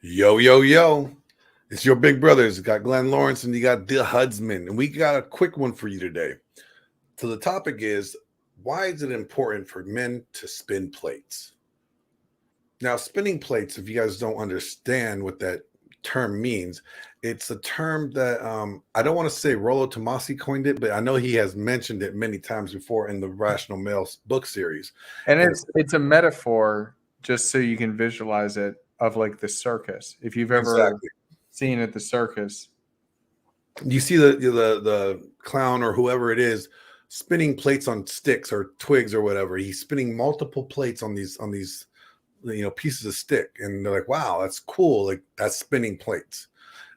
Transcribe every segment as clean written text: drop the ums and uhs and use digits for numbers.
Yo, yo, yo. It's your big brothers. You got Glenn Lawrence and you got the Hudsman. And we got a quick one for you today. So the topic is, why is it important for men to spin plates? Now, spinning plates, if you guys don't understand what that term means, it's a term that I don't want to say Rollo Tomasi coined it, but I know he has mentioned it many times before in the Rational Male book series. And it's a metaphor, just so you can visualize it, of like the circus. If you've ever seen at the circus, you see the clown or whoever it is spinning plates on sticks or twigs or whatever. He's spinning multiple plates on these pieces of stick, and they're like, wow, that's cool. Like, that's spinning plates.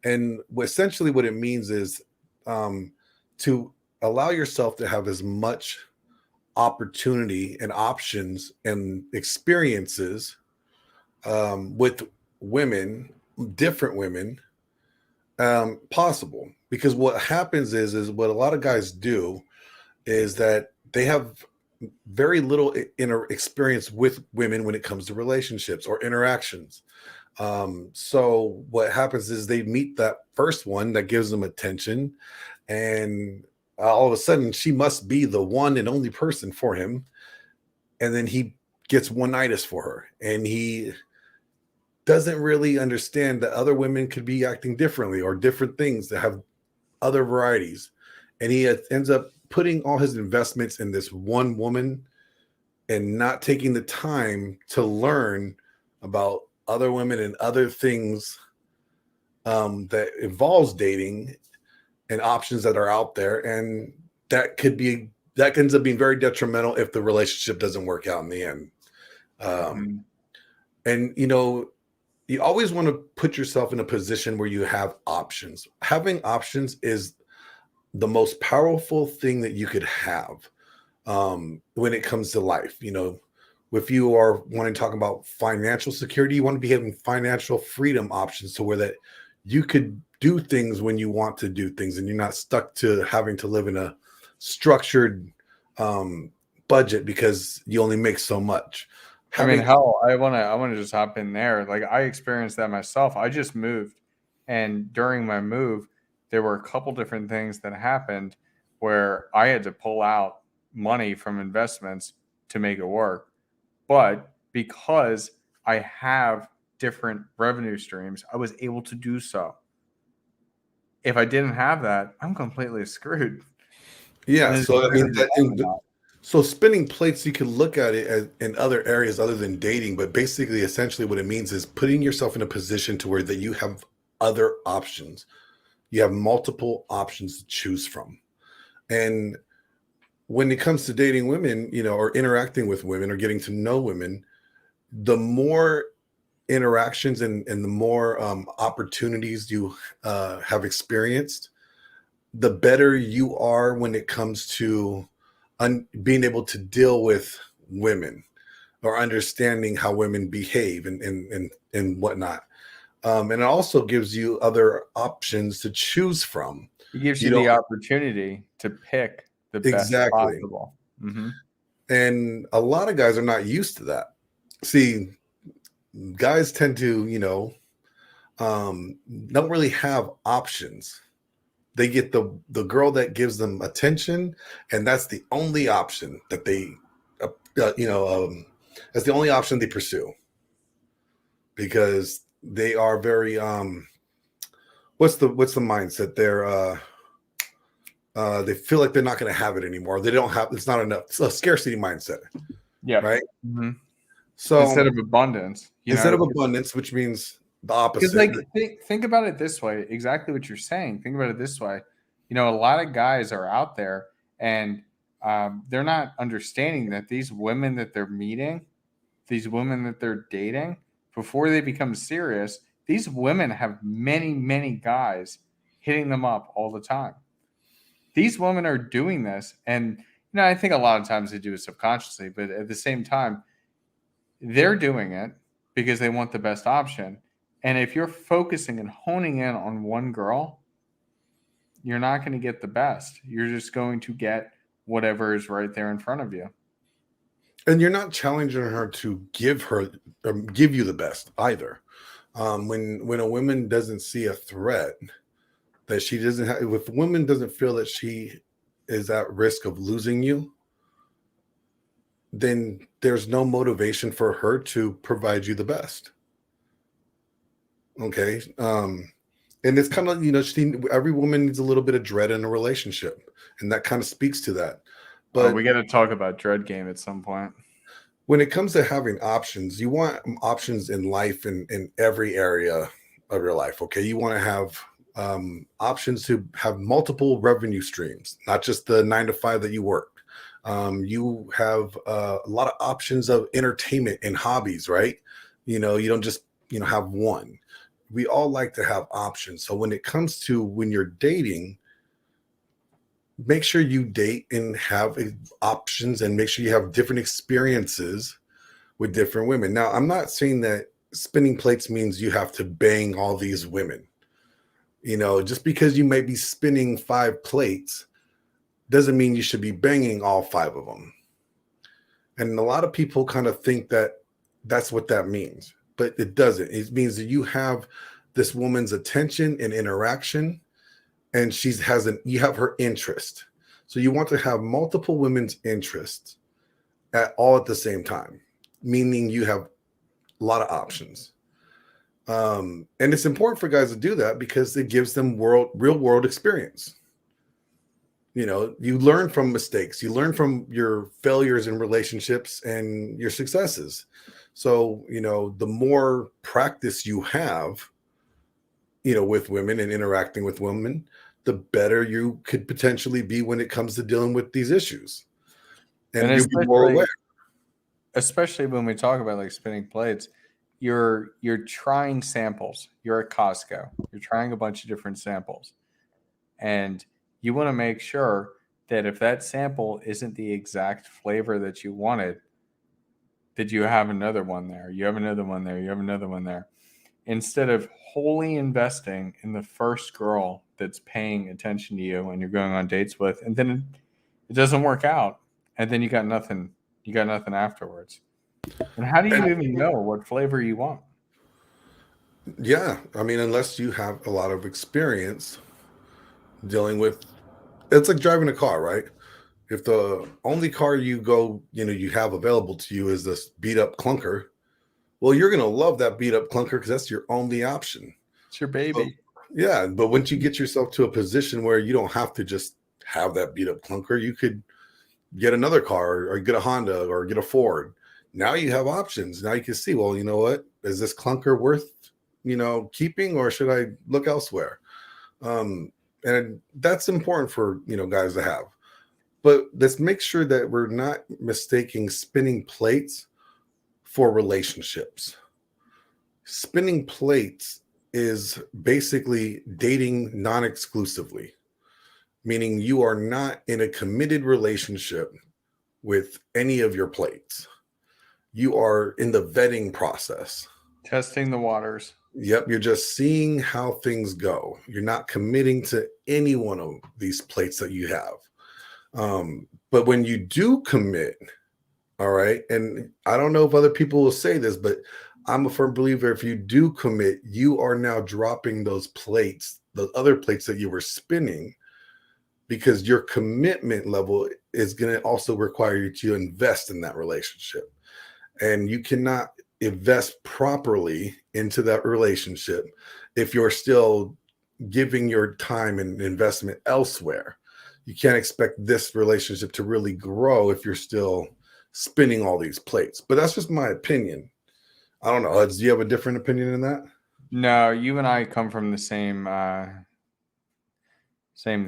And essentially what it means is to allow yourself to have as much opportunity and options and experiences with women, different women, possible. Because what happens is what a lot of guys do is that they have very little experience with women when it comes to relationships or interactions. So what happens is they meet that first one that gives them attention, and all of a sudden she must be the one and only person for him. And then he gets one-nightish for her, and he doesn't really understand that other women could be acting differently or different things that have other varieties. And he ends up putting all his investments in this one woman and not taking the time to learn about other women and other things that involves dating and options that are out there. And that ends up being very detrimental if the relationship doesn't work out in the end. And, you always want to put yourself in a position where you have options. Having options is the most powerful thing that you could have when it comes to life. If you are wanting to talk about financial security, you want to be having financial freedom options to where that you could do things when you want to do things, and you're not stuck to having to live in a structured budget because you only make so much. I want to just hop in there. Like, I experienced that myself. I just moved, and during my move, there were a couple different things that happened where I had to pull out money from investments to make it work. But because I have different revenue streams, I was able to do so. If I didn't have that, I'm completely screwed. Yeah. So spinning plates, you can look at it as in other areas other than dating, but basically, essentially what it means is putting yourself in a position to where that you have other options. You have multiple options to choose from. And when it comes to dating women, or interacting with women or getting to know women, the more interactions and the more opportunities you have experienced, the better you are when it comes to being able to deal with women or understanding how women behave and whatnot. And it also gives you other options to choose from. It gives you the opportunity to pick the best possible. Mm-hmm. And a lot of guys are not used to that. See, guys tend to, don't really have options. They get the girl that gives them attention, and that's the only option that they, that's the only option they pursue, because they are very what's the mindset? They feel like they're not going to have it anymore. They don't have. It's not enough. It's a scarcity mindset. Yeah. Right. Mm-hmm. So instead of abundance, which means the opposite. Like, think about it this way. Exactly what you're saying. Think about it this way. A lot of guys are out there, and they're not understanding that these women that they're meeting, these women that they're dating, before they become serious, these women have many, many guys hitting them up all the time. These women are doing this, and I think a lot of times they do it subconsciously, but at the same time, they're doing it because they want the best option. And if you're focusing and honing in on one girl, you're not going to get the best. You're just going to get whatever is right there in front of you. And you're not challenging her to give you the best either. When a woman doesn't see a threat, that she doesn't have, if a woman doesn't feel that she is at risk of losing you, then there's no motivation for her to provide you the best. Okay. And it's kind of, every woman needs a little bit of dread in a relationship, and that kind of speaks to that. But We got to talk about Dread Game at some point. when it comes to having options, you want options in life in every area of your life. Okay. You want to have options to have multiple revenue streams, not just the 9 to 5 that you work. You have a lot of options of entertainment and hobbies, right? You don't just, have one. We all like to have options. So when it comes to when you're dating, make sure you date and have options, and make sure you have different experiences with different women. Now, I'm not saying that spinning plates means you have to bang all these women. Just because you might be spinning 5 plates doesn't mean you should be banging all 5 of them. And a lot of people kind of think that that's what that means, but it doesn't. It means that you have this woman's attention and interaction, and you have her interest. So you want to have multiple women's interests all at the same time, meaning you have a lot of options. And it's important for guys to do that because it gives them real world experience. You learn from mistakes, you learn from your failures in relationships and your successes. So, the more practice you have, with women and interacting with women, the better you could potentially be when it comes to dealing with these issues. And you'll be more aware. Especially when we talk about like spinning plates, you're trying samples. You're at Costco. You're trying a bunch of different samples. And you want to make sure that if that sample isn't the exact flavor that you wanted, that you have another one there. You have another one there. You have another one there. Instead of wholly investing in the first girl that's paying attention to you and you're going on dates with, and then it doesn't work out, and then you got nothing afterwards. And how do you even know what flavor you want? Yeah, I mean, unless you have a lot of experience dealing with, it's like driving a car, right? If the only car you have available to you is this beat up clunker, well, you're going to love that beat up clunker because that's your only option. It's your baby. Yeah, but once you get yourself to a position where you don't have to just have that beat up clunker, you could get another car or get a Honda or get a Ford. Now you have options. Now you can see, well, you know what? Is this clunker worth, keeping, or should I look elsewhere? And that's important for, guys to have. But let's make sure that we're not mistaking spinning plates for relationships. Spinning plates is basically dating non-exclusively, meaning you are not in a committed relationship with any of your plates. You are in the vetting process. Testing the waters. Yep, you're just seeing how things go. You're not committing to any one of these plates that you have. But when you do commit, all right, and I don't know if other people will say this, but I'm a firm believer if you do commit, you are now dropping those plates, the other plates that you were spinning, because your commitment level is going to also require you to invest in that relationship. And you cannot invest properly into that relationship if you're still giving your time and investment elsewhere. You can't expect this relationship to really grow if you're still spinning all these plates. But that's just my opinion. I don't know. Do you have a different opinion in that? No, you and I come from the same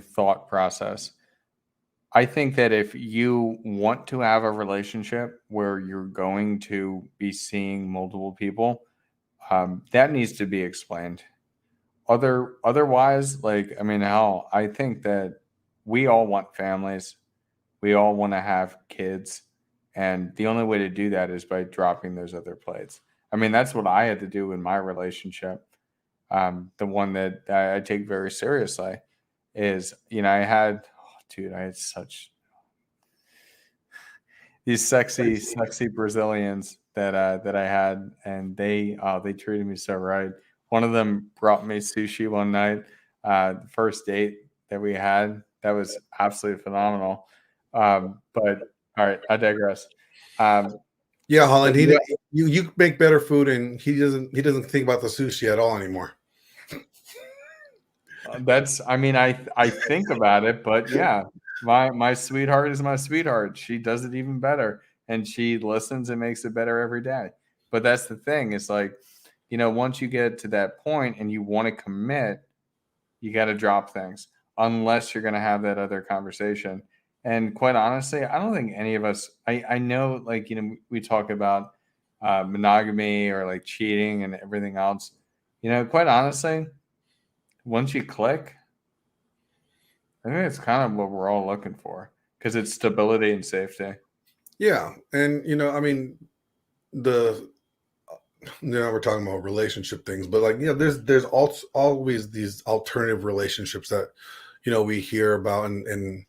thought process. I think that if you want to have a relationship where you're going to be seeing multiple people, that needs to be explained. Otherwise, hell, I think that we all want families. We all want to have kids. And the only way to do that is by dropping those other plates. I mean, that's what I had to do in my relationship. The one that I take very seriously is, I had such these sexy Brazilians that I had, and they treated me so right. One of them brought me sushi one night, the first date that we had. That was absolutely phenomenal. But all right, I digress. Um, Yeah, but Holland. yeah, You make better food, and he doesn't think about the sushi at all anymore. that's I mean I think about it, but yeah, my sweetheart is my sweetheart. She does it even better, and she listens and makes it better every day. But that's the thing. It's like, once you get to that point and you want to commit, you got to drop things unless you're going to have that other conversation. And quite honestly, I don't think any of us. I know, like, we talk about monogamy or like cheating and everything else. Quite honestly, once you click, I think it's kind of what we're all looking for because it's stability and safety. Yeah, and I mean, the we're talking about relationship things, but like, there's always these alternative relationships that we hear about, and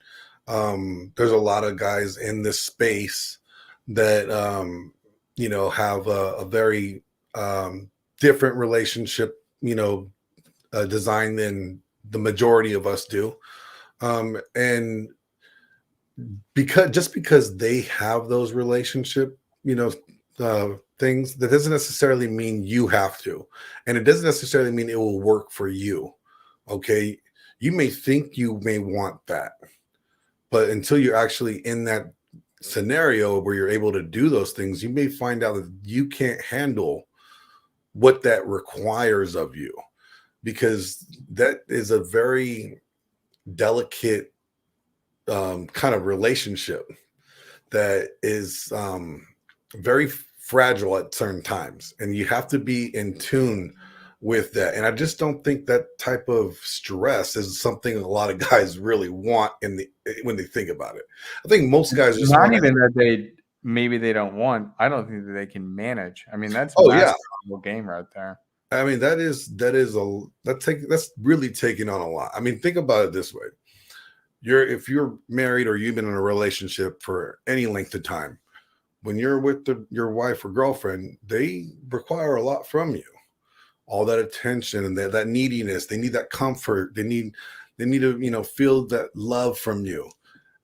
there's a lot of guys in this space that have a very different relationship design than the majority of us do, and because they have those relationship things, that doesn't necessarily mean you have to, and it doesn't necessarily mean it will work for you. Okay, you may think you may want that, but until you're actually in that scenario where you're able to do those things, you may find out that you can't handle what that requires of you, because that is a very delicate kind of relationship that is very fragile at certain times, and you have to be in tune with that. And I just don't think that type of stress is something a lot of guys really want when they think about it. I think most guys just Not want even to. that maybe they don't want. I don't think that they can manage. I mean, that's Oh yeah, masterful game right there. I mean, that's really taking on a lot. I mean, think about it this way: if you're married or you've been in a relationship for any length of time, when you're with your wife or girlfriend, they require a lot from you. All that attention and that neediness. They need that comfort. They need to feel that love from you,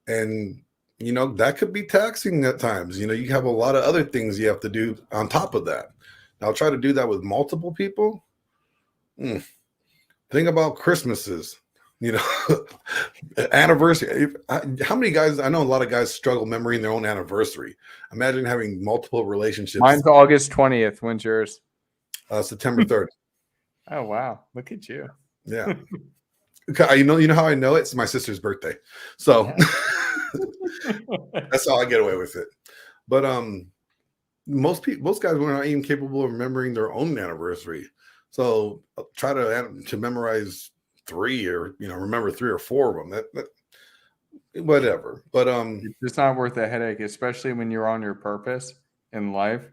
and that could be taxing at times. You have a lot of other things you have to do on top of that. Now try to do that with multiple people. Think about Christmases, you know, anniversary. How many guys? I know a lot of guys struggle remembering their own anniversary. Imagine having multiple relationships. Mine's August 20th. When's yours? September 3rd. Oh wow, look at you. Yeah. Okay, you know how I know it? It's my sister's birthday, so that's how I get away with it. But most guys were not even capable of remembering their own anniversary. So try to memorize 3, or remember 3 or 4 of them. That whatever. But It's just not worth the headache, especially when you're on your purpose in life.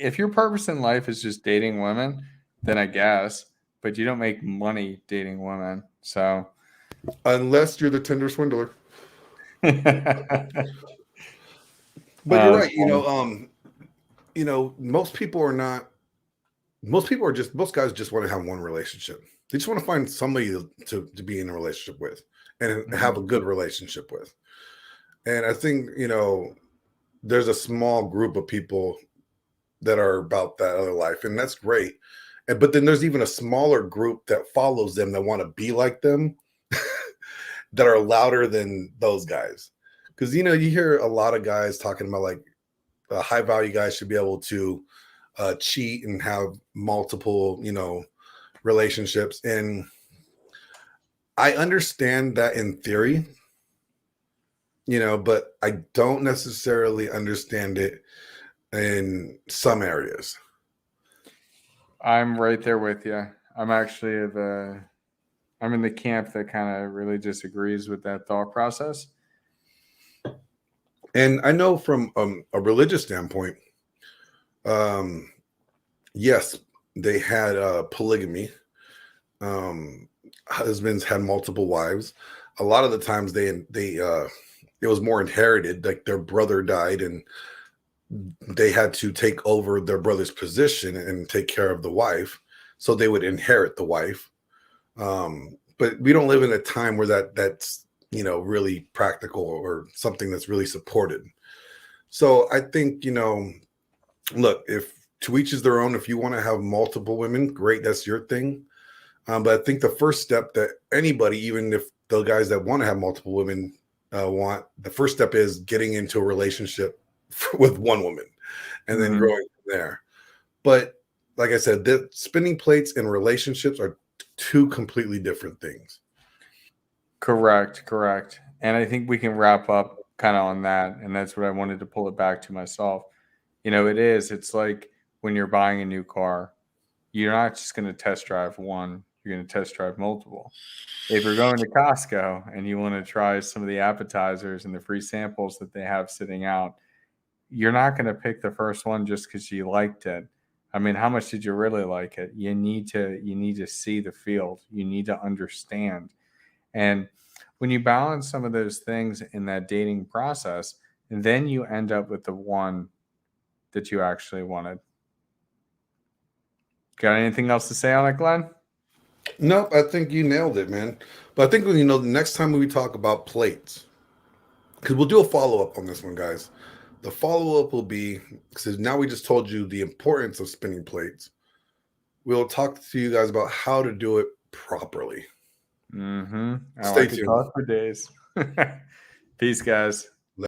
If your purpose in life is just dating women, then I guess, but you don't make money dating women. So unless you're the Tinder swindler. but But you're right. Most people are not. Most guys just want to have one relationship. They just want to find somebody to be in a relationship with and have a good relationship with. And I think, there's a small group of people that are about that other life, and that's great. But then there's even a smaller group that follows them that want to be like them, that are louder than those guys. Because, you hear a lot of guys talking about like high value guys should be able to cheat and have multiple, relationships. And I understand that in theory, but I don't necessarily understand it in some areas. I'm right there with you. I'm actually I'm in the camp that kind of really disagrees with that thought process. And I know from a religious standpoint, yes, they had polygamy. Husbands had multiple wives. A lot of the times they it was more inherited. Like their brother died, and they had to take over their brother's position and take care of the wife, so they would inherit the wife. But we don't live in a time where that's really practical or something that's really supported. So I think, look, if to each is their own. If you want to have multiple women, great, that's your thing. But I think the first step that anybody, even if the guys that want to have multiple women want, the first step is getting into a relationship with one woman and then growing from there. But like I said, the spinning plates and relationships are two completely different things. Correct, correct. And I think we can wrap up kind of on that. And that's what I wanted to pull it back to myself. It's like when you're buying a new car, you're not just going to test drive one, you're going to test drive multiple. If you're going to Costco and you want to try some of the appetizers and the free samples that they have sitting out, you're not going to pick the first one just because you liked it. I mean, how much did you really like it? You need to see the field. You need to understand. And when you balance some of those things in that dating process, then you end up with the one that you actually wanted. Got anything else to say on it, Glenn? Nope, I think you nailed it, man. But I think the next time we talk about plates, because we'll do a follow up on this one, guys. The follow up will be, because now we just told you the importance of spinning plates. We'll talk to you guys about how to do it properly. I Stay like to tuned. talk for days. Peace, guys.